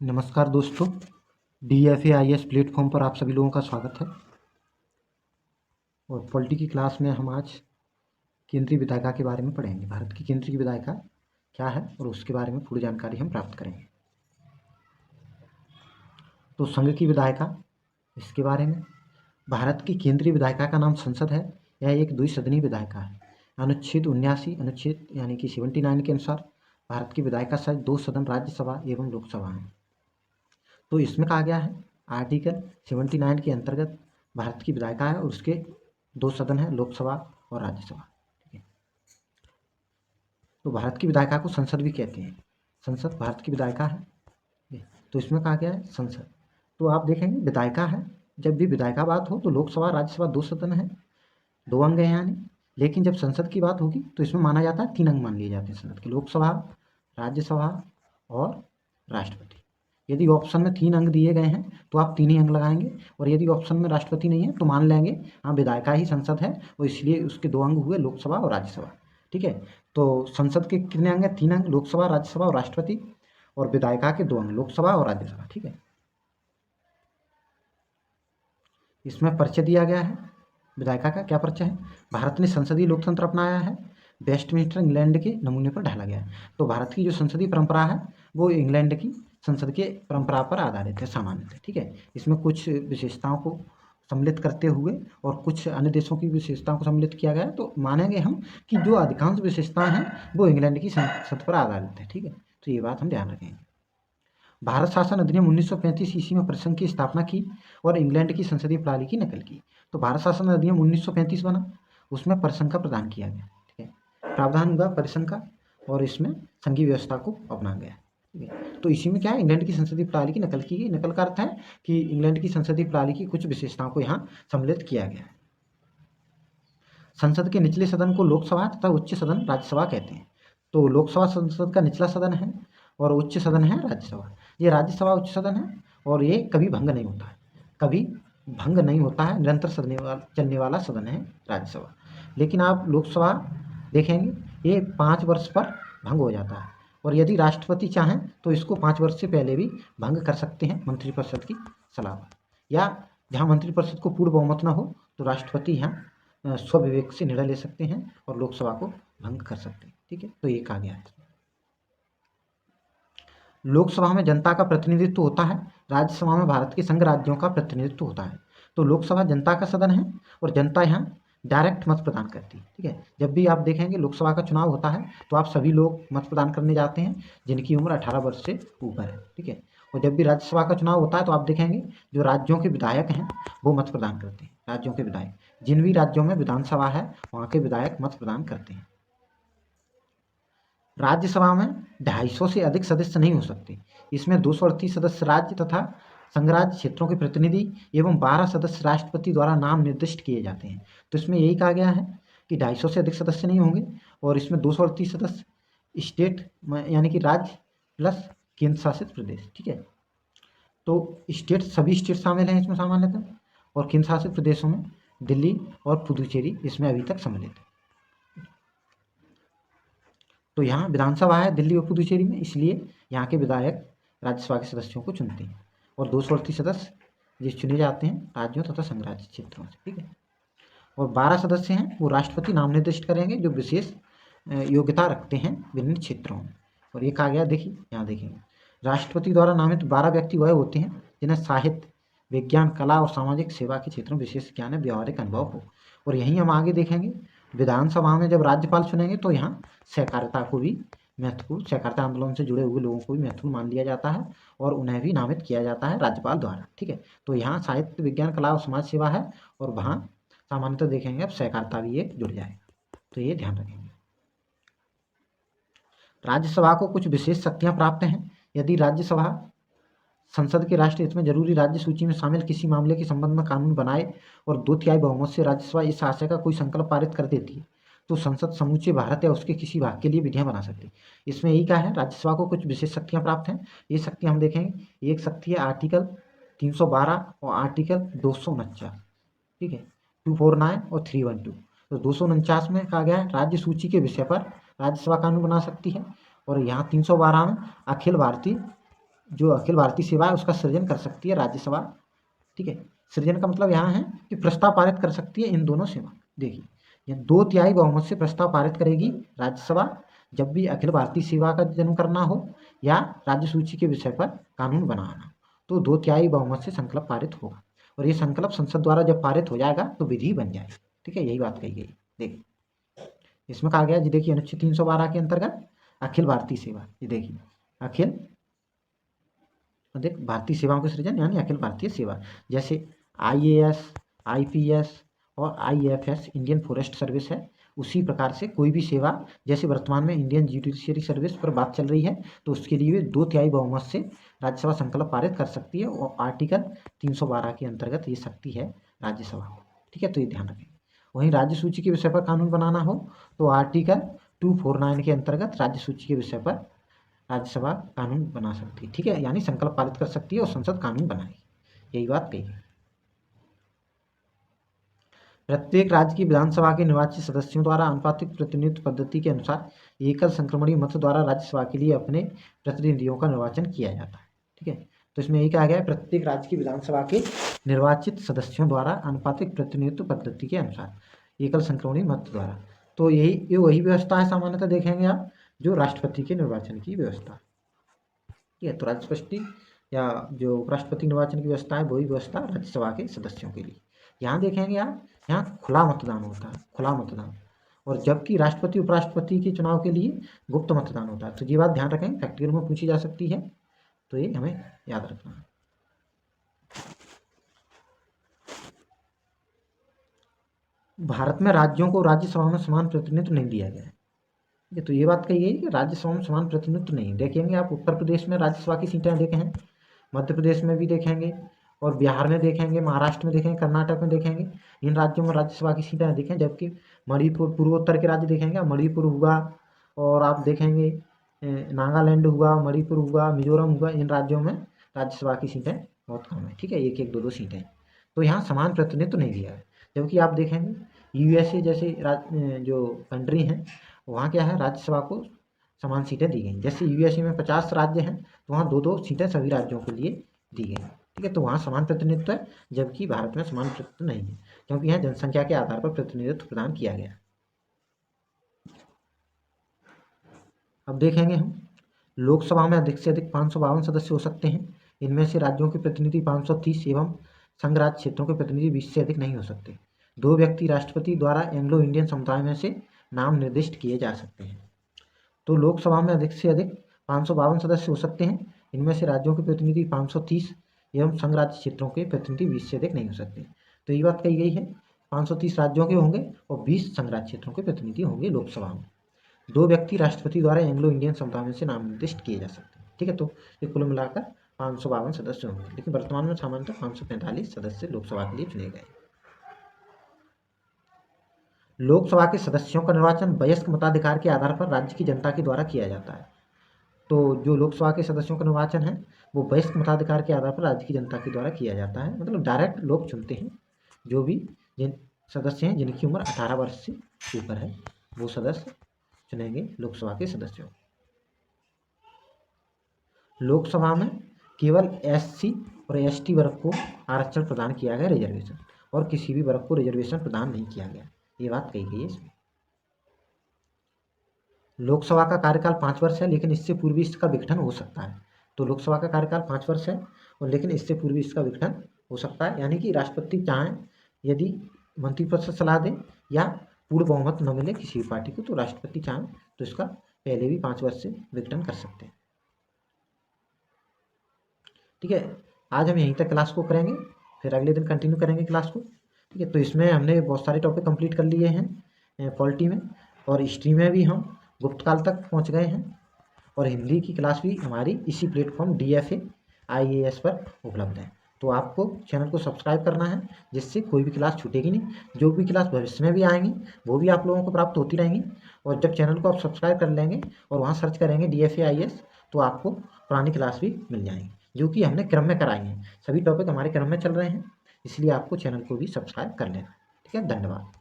नमस्कार दोस्तों, DFA-IS platform पर आप सभी लोगों का स्वागत है। और पॉलिटी की क्लास में हम आज केंद्रीय विधायिका के बारे में पढ़ेंगे। भारत की केंद्रीय विधायिका क्या है और उसके बारे में पूरी जानकारी हम प्राप्त करेंगे। तो संघ की विधायिका, इसके बारे में भारत की केंद्रीय विधायिका का नाम संसद है। यह एक द्विसदनीय विधायिका है। अनुच्छेद 79 अनुच्छेद यानी कि 79 के अनुसार भारत की विधायिका सहित 2 सदन राज्यसभा एवं लोकसभा हैं। तो इसमें कहा गया है आर्टिकल 79 के अंतर्गत भारत की विधायिका है और उसके 2 सदन है, लोकसभा और राज्यसभा। ठीक है, तो भारत की विधायिका को संसद भी कहते हैं। संसद भारत की विधायिका है। तो इसमें कहा गया है संसद। तो आप देखेंगे विधायिका है, जब भी विधायिका बात हो तो लोकसभा राज्यसभा 2 सदन है, 2 अंग हैं यानी। लेकिन जब संसद की बात होगी तो इसमें माना जाता है 3 अंग मान लिए जाते हैं संसद के, लोकसभा, राज्यसभा और राष्ट्रपति। यदि ऑप्शन में 3 अंग दिए गए हैं तो आप 3 ही अंग लगाएंगे, और यदि ऑप्शन में राष्ट्रपति नहीं है तो मान लेंगे हाँ विधायिका ही संसद है और इसलिए उसके 2 अंग हुए, लोकसभा और राज्यसभा। ठीक है, तो संसद के कितने अंग हैं? 3 अंग, लोकसभा, राज्यसभा और राष्ट्रपति, और विधायिका के 2 अंग, लोकसभा और राज्यसभा। ठीक है, इसमें परिचय दिया गया है। विधायिका का क्या परिचय है? भारत ने संसदीय लोकतंत्र अपनाया है, वेस्टमिंस्टर इंग्लैंड के नमूने पर ढाला गया है। तो भारत की जो संसदीय परंपरा है वो इंग्लैंड की संसद के परंपरा पर आधारित है, सामान्यतः। ठीक है, इसमें कुछ विशेषताओं को सम्मिलित करते हुए और कुछ अन्य देशों की विशेषताओं को सम्मिलित किया गया है। तो मानेंगे हम कि जो अधिकांश विशेषताएं हैं वो इंग्लैंड की संसद पर आधारित है। ठीक है, तो ये बात हम ध्यान रखेंगे। भारत शासन अधिनियम 1935 ईस्वी में परिसंघ की स्थापना की और इंग्लैंड की संसदीय प्रणाली की नकल की। तो भारत शासन अधिनियम 1935 बना, उसमें परिसंघ का प्रदान किया गया। ठीक है, प्रावधान हुआ परिसंघ का और इसमें संघीय व्यवस्था को अपनाया गया। ठीक है, तो इसी में क्या है, इंग्लैंड की संसदीय प्रणाली की नकल की गई। नकल का अर्थ है कि इंग्लैंड की संसदीय प्रणाली की कुछ विशेषताओं को यहाँ सम्मिलित किया गया है। संसद के निचले सदन को लोकसभा तथा उच्च सदन राज्यसभा कहते हैं। तो लोकसभा संसद का निचला सदन है और उच्च सदन है राज्यसभा। ये राज्यसभा उच्च सदन है और ये कभी भंग नहीं होता है, कभी भंग नहीं होता है, निरंतर चलने वाला सदन है राज्यसभा। लेकिन आप लोकसभा देखेंगे ये 5 वर्ष पर भंग हो जाता है, और यदि राष्ट्रपति चाहें तो इसको 5 वर्ष से पहले भी भंग कर सकते हैं मंत्रिपरिषद की सलाह पर, या जहाँ मंत्रिपरिषद को पूर्ण बहुमत न हो तो राष्ट्रपति यहाँ स्वविवेक से निर्णय ले सकते हैं और लोकसभा को भंग कर सकते हैं। ठीक है, तो ये कहा गया है। लोकसभा में जनता का प्रतिनिधित्व होता है, राज्यसभा में भारत के संघ राज्यों का प्रतिनिधित्व होता है। तो लोकसभा जनता का सदन है और जनता यहाँ डायरेक्ट मत प्रदान करती है। ठीक है, जब भी आप देखेंगे लोकसभा का चुनाव होता है तो आप सभी लोग मत प्रदान करने जाते हैं जिनकी उम्र 18 वर्ष से ऊपर है। ठीक है, और जब भी राज्यसभा का चुनाव होता है तो आप देखेंगे जो राज्यों के विधायक हैं वो मत प्रदान करते हैं। राज्यों के विधायक, जिन भी राज्यों में विधानसभा है वहाँ के विधायक मत प्रदान करते हैं। राज्यसभा में 250 से अधिक सदस्य नहीं हो सकते। इसमें 238 सदस्य राज्य तथा संघराज्य क्षेत्रों के प्रतिनिधि एवं 12 सदस्य राष्ट्रपति द्वारा नाम निर्दिष्ट किए जाते हैं। तो इसमें यही कहा गया है कि 250 से अधिक सदस्य नहीं होंगे, और इसमें 238 सदस्य स्टेट यानी कि राज्य प्लस केंद्र शासित प्रदेश। ठीक है, तो स्टेट, सभी स्टेट शामिल हैं इसमें सामान्यतः, और केंद्र शासित प्रदेशों में दिल्ली और पुदुचेरी इसमें अभी तक सम्मिलित है। तो यहाँ विधानसभा है दिल्ली और पुदुचेरी में, इसलिए यहाँ के विधायक राज्यसभा के सदस्यों को चुनते हैं, और 238 सदस्य जो चुने जाते हैं राज्यों तथा संघराज्य क्षेत्रों से। ठीक है, और 12 सदस्य हैं वो राष्ट्रपति नाम निर्दिष्ट करेंगे जो विशेष योग्यता रखते हैं विभिन्न क्षेत्रों में। और ये कहा गया, देखिए यहाँ देखेंगे, राष्ट्रपति द्वारा नामित 12 व्यक्ति वह होते हैं जिन्हें साहित्य, विज्ञान, कला और सामाजिक सेवा के क्षेत्रों में विशेष ज्ञान है, व्यावहारिक अनुभव हो। और यहीं हम आगे देखेंगे विधानसभा में जब राज्यपाल चुनेंगे तो यहाँ सहकारिता को भी महत्वपूर्ण, सहकारिता आंदोलन से जुड़े हुए लोगों को भी महत्वपूर्ण मान लिया जाता है और उन्हें भी नामित किया जाता है राज्यपाल द्वारा। ठीक है, तो यहाँ साहित्य, विज्ञान, कला और समाज सेवा है, और वहाँ सामान्यतः देखेंगे अब सहकारिता भी एक जुड़ जाएगा। तो ये ध्यान रखेंगे। राज्यसभा को कुछ विशेष शक्तियाँ प्राप्त हैं। यदि राज्यसभा संसद के राष्ट्रीय हित में जरूरी राज्य सूची में शामिल किसी मामले के संबंध में कानून बनाए और 2/3 बहुमत से राज्यसभा इस आशय का कोई संकल्प पारित कर देती है तो संसद समूचे भारत या उसके किसी भाग के लिए विधियां बना सकती है। इसमें यही कहा है राज्यसभा को कुछ विशेष शक्तियां प्राप्त हैं। ये शक्तियां हम देखेंगे, एक शक्ति है आर्टिकल 312 और आर्टिकल 249। ठीक है, 249 और 312। तो 249 में कहा गया है राज्य सूची के विषय पर राज्यसभा कानून बना सकती है, और यहाँ 312 में अखिल भारतीय जो अखिल भारतीय सेवा है उसका सृजन कर सकती है राज्यसभा। ठीक है, सृजन का मतलब यहाँ है कि प्रस्ताव पारित कर सकती है इन दोनों सेवा। देखिए, ये 2/3 बहुमत से प्रस्ताव पारित करेगी राज्यसभा जब भी अखिल भारतीय सेवा का जन्म करना हो या राज्य सूची के विषय पर कानून बनाना, तो 2/3 बहुमत से संकल्प पारित होगा और ये संकल्प संसद द्वारा जब पारित हो जाएगा तो विधि बन जाएगी। ठीक है, यही बात कही गई। देखिए, इसमें कहा गया जी, देखिए अनुच्छेद 312 के अंतर्गत अखिल भारतीय सेवा, ये देखिए अखिल भारतीय सेवाओं के सृजन यानी अखिल भारतीय सेवा, जैसे IAS, IPS और IFS इंडियन फॉरेस्ट सर्विस है, उसी प्रकार से कोई भी सेवा, जैसे वर्तमान में इंडियन जुडिशियरी सर्विस पर बात चल रही है, तो उसके लिए 2/3 बहुमत से राज्यसभा संकल्प पारित कर सकती है और आर्टिकल 312 के अंतर्गत ये शक्ति है राज्यसभा को। ठीक है, तो ये ध्यान रखें। वहीं राज्य सूची के विषय पर कानून बनाना हो तो आर्टिकल 249 के अंतर्गत राज्य सूची के विषय पर राज्यसभा कानून बना सकती है। ठीक है, यानी संकल्प पारित कर सकती है और संसद कानून बनाएगी, यही बात कही है। प्रत्येक राज्य की विधानसभा के निर्वाचित सदस्यों द्वारा आनुपातिक प्रतिनिधित्व पद्धति के अनुसार एकल संक्रमणीय मत द्वारा राज्यसभा के लिए अपने प्रतिनिधियों का निर्वाचन किया जाता है। ठीक है, तो इसमें यही कहा गया है, प्रत्येक राज्य की विधानसभा के निर्वाचित सदस्यों द्वारा आनुपातिक प्रतिनिधित्व पद्धति के अनुसार एकल संक्रमणीय मत द्वारा। तो यही वही व्यवस्था है सामान्यतः देखेंगे आप, जो राष्ट्रपति के निर्वाचन की व्यवस्था। ठीक है, तो राष्ट्रपति या जो उपराष्ट्रपति निर्वाचन की व्यवस्था है वही व्यवस्था राज्यसभा के सदस्यों के लिए। यहाँ देखेंगे आप, यहाँ खुला मतदान होता है, खुला मतदान, और जबकि राष्ट्रपति उपराष्ट्रपति के चुनाव के लिए गुप्त मतदान होता है। तो ये बात ध्यान रखें, प्रैक्टिकल में पूछी जा सकती है, तो ये हमें याद रखना है। भारत में राज्यों को राज्यसभा में समान प्रतिनिधित्व नहीं दिया गया है। तो ये बात कही गई कि राज्यसभा में समान प्रतिनिधित्व नहीं। देखेंगे आप, उत्तर प्रदेश में राज्यसभा की सीटें देखे हैं, मध्य प्रदेश में भी देखेंगे, और बिहार में देखेंगे, महाराष्ट्र में देखेंगे, कर्नाटक में देखेंगे। इन राज्यों में राज्यसभा की सीटें अधिक हैं, जबकि मणिपुर, पूर्वोत्तर के राज्य देखेंगे, मणिपुर हुआ, और आप देखेंगे नागालैंड हुआ, मणिपुर हुआ, मिजोरम हुआ, इन राज्यों में राज्यसभा की सीटें बहुत कम है। ठीक है, 1-1, 2-2 सीटें, तो यहाँ समान प्रतिनिधित्व नहीं दिया है। जबकि आप देखेंगे USA जैसे जो कंट्री हैं, वहाँ क्या है, राज्यसभा को समान सीटें दी गई। जैसे USA में 50 राज्य हैं, तो वहाँ 2-2 सीटें सभी राज्यों के लिए दी गई। ठीक है, तो वहाँ समान प्रतिनिधित्व है, जबकि भारत में समान प्रतिनिधित्व नहीं है, क्योंकि यहाँ जनसंख्या के आधार पर प्रतिनिधित्व प्रदान किया गया। अब देखेंगे हम, लोकसभा में अधिक से अधिक 552 सदस्य हो सकते हैं। इनमें से राज्यों के प्रतिनिधि 530 एवं संघ राज्य क्षेत्रों के प्रतिनिधि 20 से अधिक नहीं हो सकते। 2 व्यक्ति राष्ट्रपति द्वारा एंग्लो इंडियन समुदाय में से नाम निर्दिष्ट किए जा सकते हैं। तो लोकसभा में अधिक से अधिक 552 सदस्य हो सकते हैं। इनमें से राज्यों के प्रतिनिधि 530 एवं संघ राज्य क्षेत्रों के प्रतिनिधि 20 से अधिक नहीं हो सकते। तो ये बात कही गई है, 530 राज्यों के होंगे और 20 संघ राज्य क्षेत्रों के प्रतिनिधि होंगे लोकसभा में। 2 व्यक्ति राष्ट्रपति द्वारा एंग्लो इंडियन समुदाय में से नाम निर्दिष्ट किए जा सकते हैं। ठीक है, तो ये कुल मिलाकर 552 सदस्य होंगे, लेकिन वर्तमान में सामान्यतः 545 सदस्य लोकसभा के लिए चुने गए। लोकसभा के सदस्यों का निर्वाचन वयस्क मताधिकार के आधार पर राज्य की जनता के द्वारा किया जाता है। तो जो लोकसभा के सदस्यों का निर्वाचन है वो वयस्क मताधिकार के आधार पर राज्य की जनता के द्वारा किया जाता है, मतलब डायरेक्ट लोग चुनते हैं। जो भी जिन सदस्य हैं जिनकी उम्र 18 वर्ष से ऊपर है, वो सदस्य चुनेंगे लोकसभा के सदस्यों। लोकसभा में केवल SC और ST वर्ग को आरक्षण प्रदान किया गया, रिजर्वेशन, और किसी भी वर्ग को रिजर्वेशन प्रदान नहीं किया गया। ये बात कही गई है इसमें। लोकसभा का कार्यकाल 5 वर्ष है, लेकिन इससे पूर्व इसका विघटन हो सकता है। तो लोकसभा का कार्यकाल 5 वर्ष है, और लेकिन इससे पूर्व इसका विघटन हो सकता है, यानी कि राष्ट्रपति चाहें, यदि मंत्रिपरिषद सलाह दें या पूर्ण बहुमत न मिले किसी भी पार्टी को, तो राष्ट्रपति चाहें तो इसका पहले भी 5 वर्ष से विघटन कर सकते हैं। ठीक है, आज हम यहीं तक क्लास को करेंगे, फिर अगले दिन कंटिन्यू करेंगे क्लास को। ठीक है, तो इसमें हमने बहुत सारे टॉपिक कंप्लीट कर लिए हैं पॉलिटी में, और हिस्ट्री में भी हम गुप्त काल तक पहुंच गए हैं, और हिंदी की क्लास भी हमारी इसी प्लेटफॉर्म DFA IAS पर उपलब्ध है। तो आपको चैनल को सब्सक्राइब करना है, जिससे कोई भी क्लास छूटेगी नहीं। जो भी क्लास भविष्य में भी आएंगी वो भी आप लोगों को प्राप्त होती रहेंगी। और जब चैनल को आप सब्सक्राइब कर लेंगे और वहाँ सर्च करेंगे DFA IAS, तो आपको पुरानी क्लास भी मिल जाएंगी, जो कि हमने क्रम में कराई हैं। सभी टॉपिक हमारे क्रम में चल रहे हैं, इसलिए आपको चैनल को भी सब्सक्राइब कर लेना। ठीक है, धन्यवाद।